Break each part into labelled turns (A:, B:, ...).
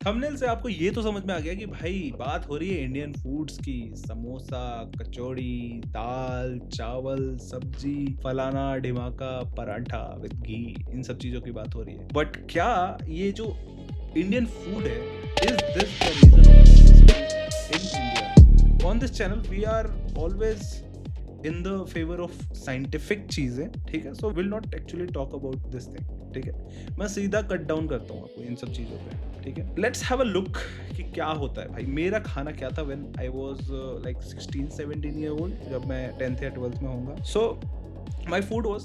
A: Thumbnail से आपको ये तो समझ में आ गया कि भाई बात हो रही है इंडियन फूड्स की। समोसा, कचौड़ी, दाल, चावल, सब्जी, फलाना ढिमाका, पराठा विद घी, इन सब चीजों की बात हो रही है। बट क्या ये जो इंडियन फूड है, is this the reason of in India? On this channel we are always in the favour of scientific चीजें, ठीक है। So will not actually talk about this thing, ठीक है। मैं सीधा कट डाउन करता हूँ आपको इन सब चीजों पे, ठीक है। लेट्स हैव अ लुक कि क्या होता है भाई। मेरा खाना क्या था when I was like 16-17 year old, जब मैं 10th या 12th में होऊंगा। सो माय फूड वाज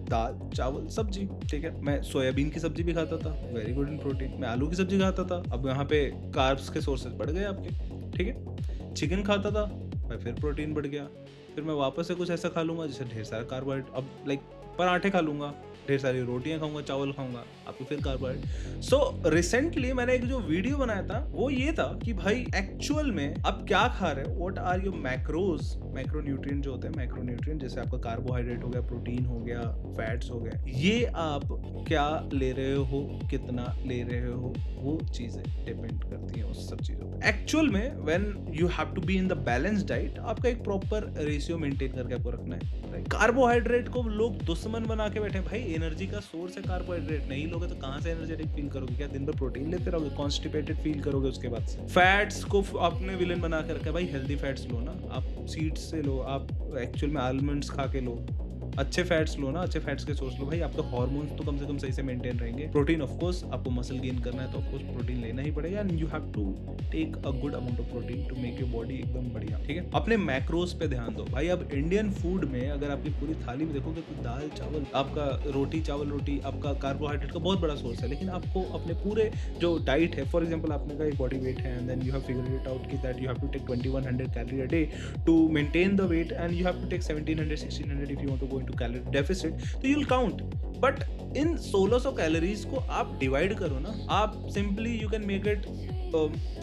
A: दाल, चावल, सब्जी, ठीक है। मैं सोयाबीन की सब्जी भी खाता था, वेरी गुड इन प्रोटीन। मैं आलू की सब्जी खाता था। अब यहाँ पे कार्ब्स के सोर्सेज बढ़ गए आपके, ठीक है। चिकन खाता था, भाई फिर प्रोटीन बढ़ गया। फिर मैं वापस से कुछ ऐसा खा लूंगा जिससे ढेर सारा कार्बोहाइड्रेट, अब लाइक पराठे खा लूंगा, ढेर सारी रोटियां खाऊंगा, चावल खाऊंगा, आपको फिर कार्बोहाइड्रेट। सो रिसेंटली मैंने एक जो वीडियो बनाया था वो ये था कि भाई एक्चुअल में आप क्या खा रहे हो, what are your macros, macronutrient जो होते हैं, मैक्रोन्यूट्रिएंट जैसे आपका कार्बोहाइड्रेट हो गया, प्रोटीन हो गया, फैट्स हो गए, ये आप क्या ले रहे हो, कितना ले रहे हो, वो चीजें डिपेंड करती हैं उस सब चीजों पे। एक्चुअल में when you have to be in the balance diet, आपका एक प्रॉपर रेशियो मेंटेन करके आपको रखना है। कार्बोहाइड्रेट को लोग दुश्मन बना के बैठे हैं। भाई एनर्जी का सोर्स है कार्बोहाइड्रेट, नहीं लोगे तो कहां से एनर्जेटिक फील करोगे? क्या दिन भर प्रोटीन लेते रहोगे, कॉन्स्टिपेटेड फील करोगे उसके बाद से? फैट्स को आपने विलेन बना के रखा है। भाई हेल्दी फैट्स लो ना, आप सीड्स से लो, आप एक्चुअल में आलमंड्स खा के लो, अच्छे फैट्स लो ना, अच्छे फैट्स के सोर्स लो। भाई आपके हार्मोन्स तो कम से कम सही से मेंटेन रहेंगे। प्रोटीन ऑफ कोर्स, आपको मसल गेन करना है तो ऑफ कोर्स प्रोटीन लेना ही पड़ेगा, and you have to take a good amount of protein to make your body एकदम बढ़िया, ठीक है। अपने मैक्रोस पे ध्यान दो भाई। अब इंडियन फूड में अगर आपकी पूरी थाली में देखोगे तो दाल चावल, आपका रोटी चावल रोटी, आपका कार्बोहाइड्रेट का बहुत बड़ा सोर्स है। लेकिन आपको अपने पूरे जो डाइट है, फॉर एग्जाम्पल आपने का एक बॉडी वेट है, and then you have figured it out कि that you have to take 2100 calorie a day to maintain the weight, and you have to take 1700-1600 if you want to go into calorie deficit, तो you will count. But in 1600 calories को आप divide करो ना, आप simply you can make it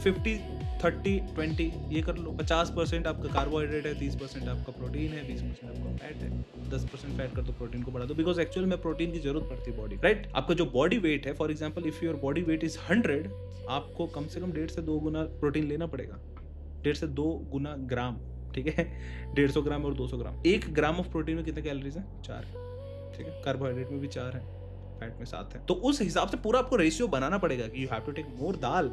A: 50-30-20, ये कर लो। 50% आपका carbohydrate है, 30% आपका प्रोटीन है, 20% आपका फैट है, 10% फैट कर दो, प्रोटीन को बढ़ा दो, बिकॉज एक्चुअल में प्रोटीन की जरूरत पड़ती है बॉडी, राइट। आपका जो बॉडी वेट है, for example if your body weight is 100, आपको कम से कम 1.5 से 2 गुना प्रोटीन लेना पड़ेगा, 1.5 से 2 गुना ग्राम, ठीक है। 150 ग्राम और 200 ग्राम, 1 ग्राम ऑफ प्रोटीन में कितने कैलोरीज हैं? 4, ठीक है। कार्बोहाइड्रेट में भी 4 है, फैट में 7 है। तो उस हिसाब से पूरा आपको रेशियो बनाना पड़ेगा कि you have to take more dal.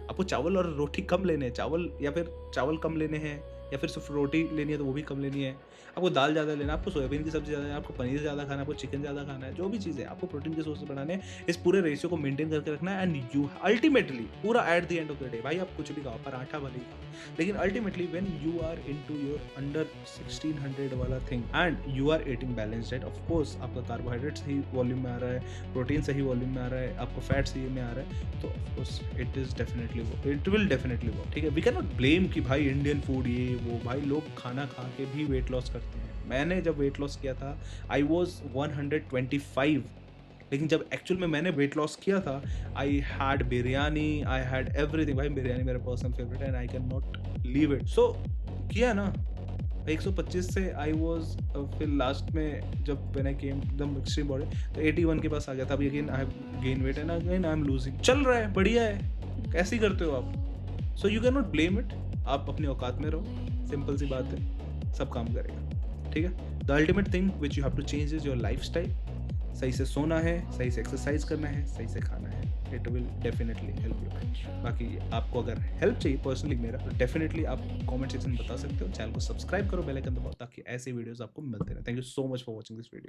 A: आपको चावल और रोटी कम लेने हैं, चावल या फिर चावल कम लेने हैं, या फिर सिर्फ रोटी लेनी है तो वो भी कम लेनी है। आपको दाल ज़्यादा लेना है, आपको सोयाबीन की सब्जी ज़्यादा है, आपको पनीर ज़्यादा खाना है, आपको चिकन ज़्यादा खाना है, जो भी चीज़ है आपको प्रोटीन के सोर्स बढ़ाने हैं। इस पूरे रेशियो को मेंटेन करके रखना है, एंड यू अल्टीमेटली पूरा at the end of the day, भाई आप कुछ भी खाओ, पराठा भले ही खाओ, लेकिन ultimately when you are into your under 1600 वाला thing and you are eating balanced diet, of course आपका कार्बोहाइड्रेट सही वॉल्यूम में आ रहा है, प्रोटीन सही वॉल्यूम में आ रहा है, आपको फैट सही में आ रहा है, तो of course it is definitely वो, इट विल डेफिनेटली वो, ठीक है। वी कैन नॉट ब्लेम कि भाई इंडियन फूड ये वो, भाई लोग खाना खा के भी वेट लॉस करते हैं। मैंने जब वेट लॉस किया था आई वॉज 125, लेकिन जब एक्चुअल में मैंने वेट लॉस किया था I had biryani, I had everything. भाई बिरयानी मेरा पर्सनल फेवरेट है and I can not leave it. So किया ना 125 से आई वॉज, फिर लास्ट में जब मैंने केम एकदम एक्सट्रीम बॉडी तो 81 के पास आ गया था। अब again I have gain weight and again I am losing. चल रहा है, बढ़िया है, कैसे करते हो आप? So you can not blame it, आप अपनी औकात में रहो, सिंपल सी बात है, सब काम करेगा, ठीक है। The ultimate thing which you have to change is your lifestyle. सही से सोना है, सही से एक्सरसाइज करना है, सही से खाना है, it will definitely help you. बाकी आपको अगर हेल्प चाहिए पर्सनली मेरा, तो डेफिनेटली आप कमेंट सेक्शन में बता सकते हो। चैनल को सब्सक्राइब करो, बेल आइकन दबाओ ताकि ऐसे वीडियोस आपको मिलते रहे। Thank you so much for watching this video.